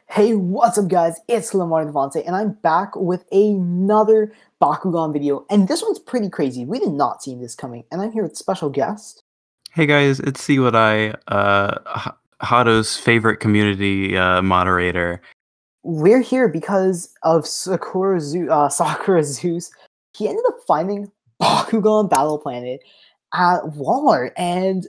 Hey, what's up guys? It's LeMar DeVente, and I'm back with another Bakugan video, and this one's pretty crazy. We did not see this coming, and I'm here with special guest. Hey guys, it's See What Hato's favorite community moderator. We're here because of Sakura Zeus. He ended up finding Bakugan Battle Planet at Walmart, and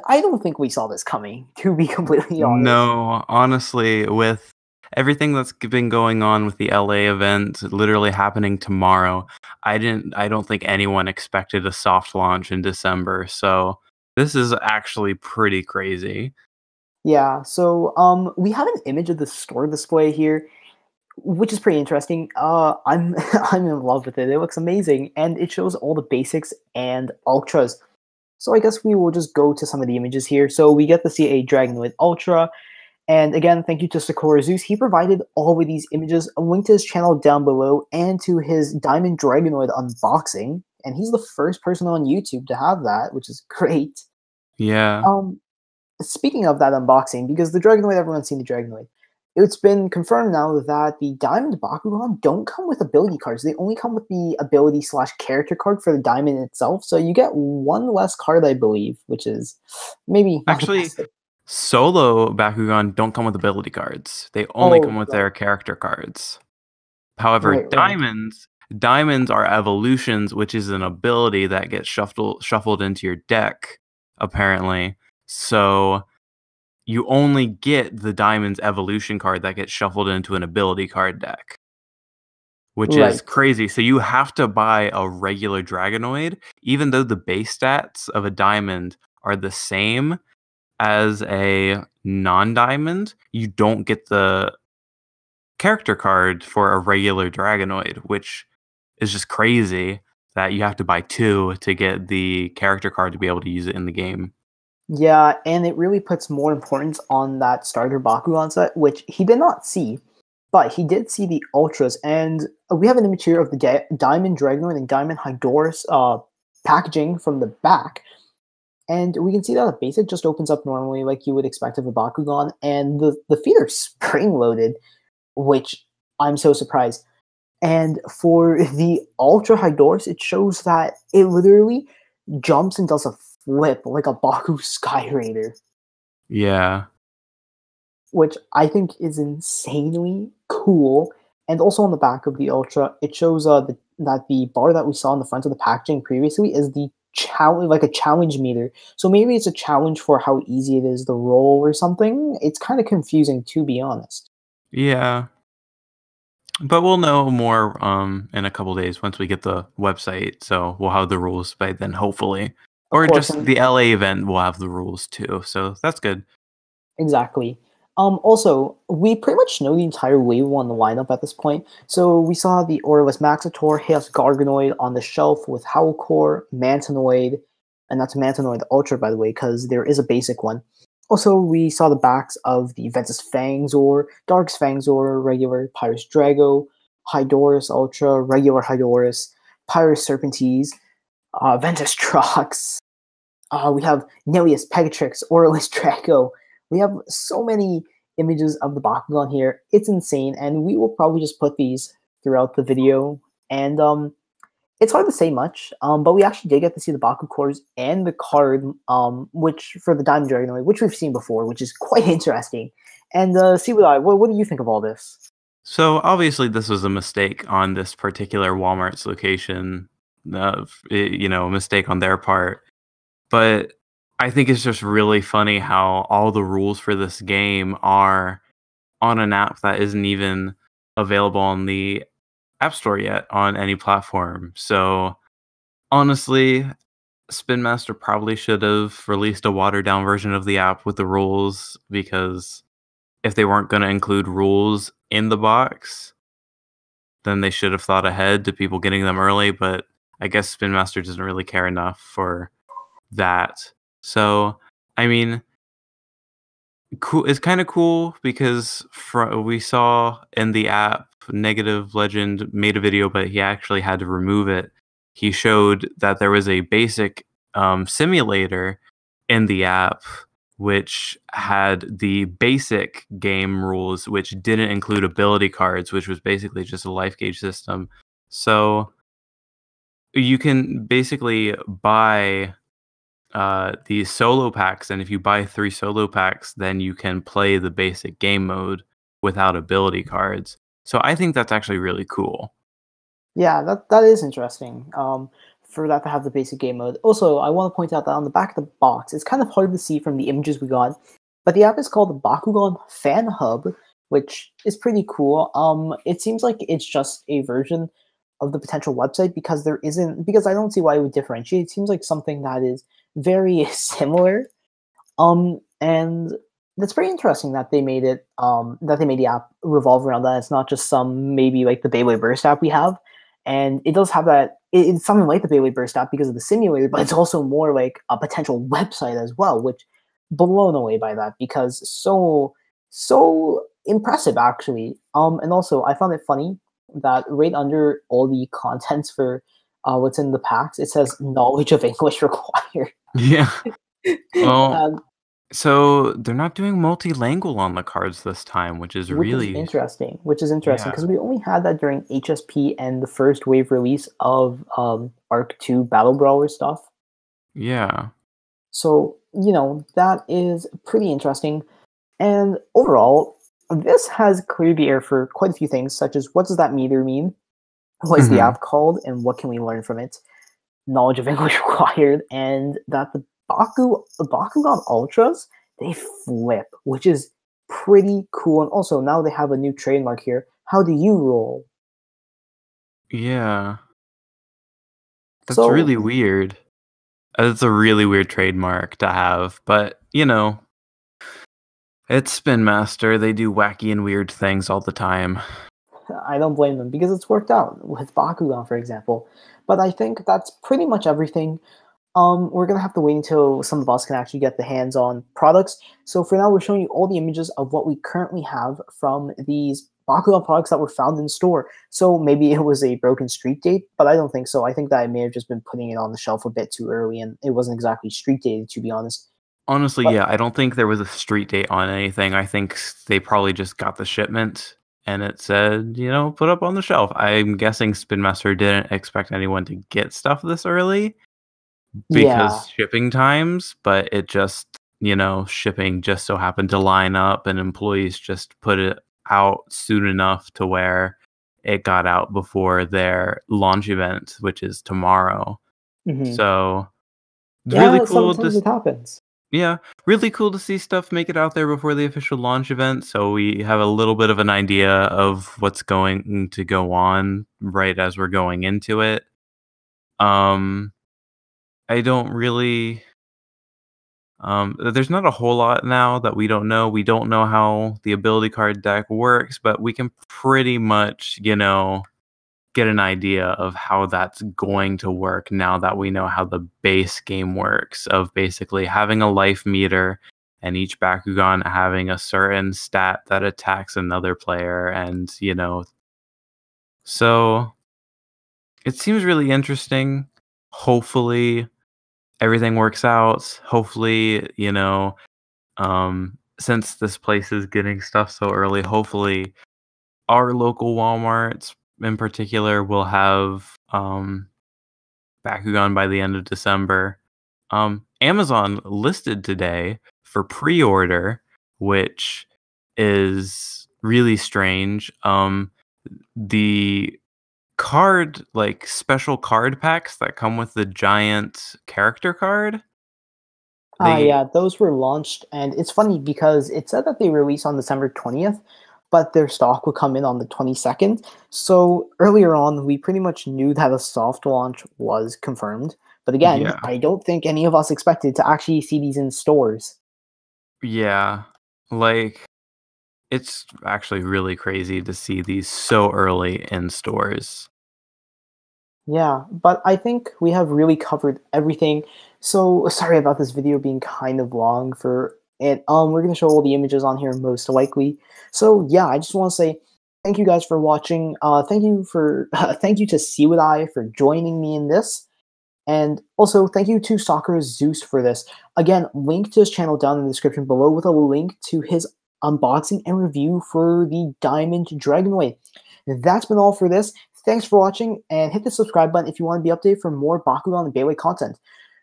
I don't think we saw this coming, to be completely honest. No, honestly, with everything that's been going on with the LA event literally happening tomorrow, I don't think anyone expected a soft launch in December. So this is actually pretty crazy. Yeah, so we have an image of the store display here, which is pretty interesting. I'm I'm in love with it. It looks amazing, and it shows all the basics and ultras. So I guess we will just go to some of the images here. So we get to see a Dragonoid Ultra, and again, thank you to Sakura Zeus. He provided all of these images. A link to his channel down below, and to his Diamond Dragonoid unboxing. And he's the first person on YouTube to have that, which is great. Yeah. Um, Speaking of that unboxing, because the Dragonoid, everyone's seen the Dragonoid. It's been confirmed now that the Diamond Bakugan don't come with ability cards. They only come with the ability / character card for the Diamond itself. So you get one less card, I believe, which is maybe not the Actually, best thing. solo Bakugan don't come with ability cards. They only come Oh, with right, their character cards. However, right, right. diamonds are evolutions, which is an ability that gets shuffled into your deck, apparently. So you only get the diamonds evolution card that gets shuffled into an ability card deck, which is Right. crazy. So you have to buy a regular Dragonoid, even though the base stats of a diamond are the same as a non-diamond. You don't get the character card for a regular Dragonoid, which is just crazy that you have to buy two to get the character card to be able to use it in the game. Yeah, and it really puts more importance on that starter Bakugan set, which he did not see, but he did see the Ultras. And we have an image here of the Diamond Dragonoid and Diamond Hydorus packaging from the back. And we can see that the basic just opens up normally like you would expect of a Bakugan, and the feet are spring-loaded, which I'm so surprised. And for the Ultra Hydorus, it shows that it literally jumps and does a flip like a Baku Sky Raider, Yeah. which I think is insanely cool. And also on the back of the Ultra, it shows that the bar that we saw in the front of the packaging previously is the challenge, like a challenge meter. So maybe it's a challenge for how easy it is to roll or something. It's kind of confusing, to be honest. Yeah. But we'll know more in a couple days once we get the website. So we'll have the rules by then, hopefully. Of Or course, just and the LA event will have the rules too. So that's good. exactly. Also, we pretty much know the entire Wave 1 lineup at this point. So we saw the Aurelus Maxitor, Chaos Garganoid on the shelf with Howlcore, Mantanoid, and that's Mantanoid Ultra, by the way, because there is a basic one. Also, we saw the backs of the Ventus Fangzor, Dark's Fangzor, regular Pyrus Drago, Hydorus Ultra, regular Hydorus, Pyrus Serpentes, Ventus Trox. We have Neleus Pegatrix, Aurelus Draco. We have so many images of the Bakugan here. It's insane, and we will probably just put these throughout the video. And it's hard to say much, but we actually did get to see the Baku cores and the card, which for the Diamond Dragonoid, which we've seen before, which is quite interesting. And see what do you think of all this? So obviously this was a mistake on this particular Walmart's location. A mistake on their part. But I think it's just really funny how all the rules for this game are on an app that isn't even available on the App Store yet on any platform. So honestly, Spin Master probably should have released a watered down version of the app with the rules, because if they weren't going to include rules in the box, then they should have thought ahead to people getting them early. But I guess Spin Master doesn't really care enough for that. So, I mean, cool. It's kind of cool because we saw in the app, Negative Legend made a video, but he actually had to remove it. He showed that there was a basic simulator in the app which had the basic game rules, which didn't include ability cards, which was basically just a life gauge system. So you can basically buy these solo packs, and if you buy 3 solo packs, then you can play the basic game mode without ability cards. So I think that's actually really cool. Yeah, that is interesting. For that to have the basic game mode. Also, I want to point out that on the back of the box, it's kind of hard to see from the images we got, but the app is called the Bakugan Fan Hub, which is pretty cool. It seems like it's just a version of the potential website because I don't see why it would differentiate. It seems like something that is very similar. And that's pretty interesting that they made the app revolve around that. It's not just some maybe like the Beyblade Burst app we have. And it does have that. It's something like the Beyblade Burst app because of the simulator, but it's also more like a potential website as well, which blown away by that because so impressive actually. And also I found it funny that right under all the contents for what's in the packs, it says knowledge of English required. Yeah. Well, um, so they're not doing multilingual on the cards this time, which is which is really interesting. yeah. Because we only had that during HSP and the first wave release of Arc 2 Battle Brawler stuff. Yeah. So, that is pretty interesting. And overall, this has cleared the air for quite a few things, such as what does that meter mean? What is the Mhm. app called? And what can we learn from it? Knowledge of English required. And that the Bakugan Ultras, they flip, which is pretty cool. And also, now they have a new trademark here. How do you roll? Yeah. That's So, really weird. It's a really weird trademark to have, but it's Spin Master. They do wacky and weird things all the time. I don't blame them because it's worked out with Bakugan, for example. But I think that's pretty much everything. We're gonna have to wait until some of us can actually get the hands-on products. So for now, we're showing you all the images of what we currently have from these Bakugan products that were found in store. So maybe it was a broken street date, but I don't think so. I think that I may have just been putting it on the shelf a bit too early, and it wasn't exactly street dated, to be honest. Honestly, But yeah, I don't think there was a street date on anything. I think they probably just got the shipment and it said, put up on the shelf. I'm guessing Spin Master didn't expect anyone to get stuff this early yeah, because shipping times, but it just, shipping just so happened to line up and employees just put it out soon enough to where it got out before their launch event, which is tomorrow. hmm So really yeah, cool sometimes to it happens. yeah, really cool to see stuff make it out there before the official launch event, so we have a little bit of an idea of what's going to go on right as we're going into it. Um, I don't really there's not a whole lot now that we don't know. We don't know how the ability card deck works, but we can pretty much, get an idea of how that's going to work now that we know how the base game works of basically having a life meter and each Bakugan having a certain stat that attacks another player and so it seems really interesting. Hopefully everything works out. Hopefully, since this place is getting stuff so early, hopefully our local Walmarts in particular will have Bakugan by the end of December. Amazon listed today for pre-order, which is really strange. The special card packs that come with the giant character card, they Yeah, those were launched, and it's funny because it said that they release on December 20th, but their stock would come in on the 22nd. So earlier on, we pretty much knew that a soft launch was confirmed. But again, yeah. I don't think any of us expected to actually see these in stores. Yeah. Like it's actually really crazy to see these so early in stores. Yeah, but I think we have really covered everything. So sorry about this video being kind of long for it. We're gonna show all the images on here most likely. So yeah, I just want to say thank you guys for watching. Thank you for thank you to See What I for joining me in this. And also, thank you to Soccer Zeus for this. Again, link to his channel down in the description below with a link to his unboxing and review for the Diamond Dragonoid. That's been all for this. Thanks for watching, and hit the subscribe button if you want to be updated for more Bakugan and Beyblade content.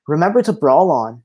Remember to brawl on.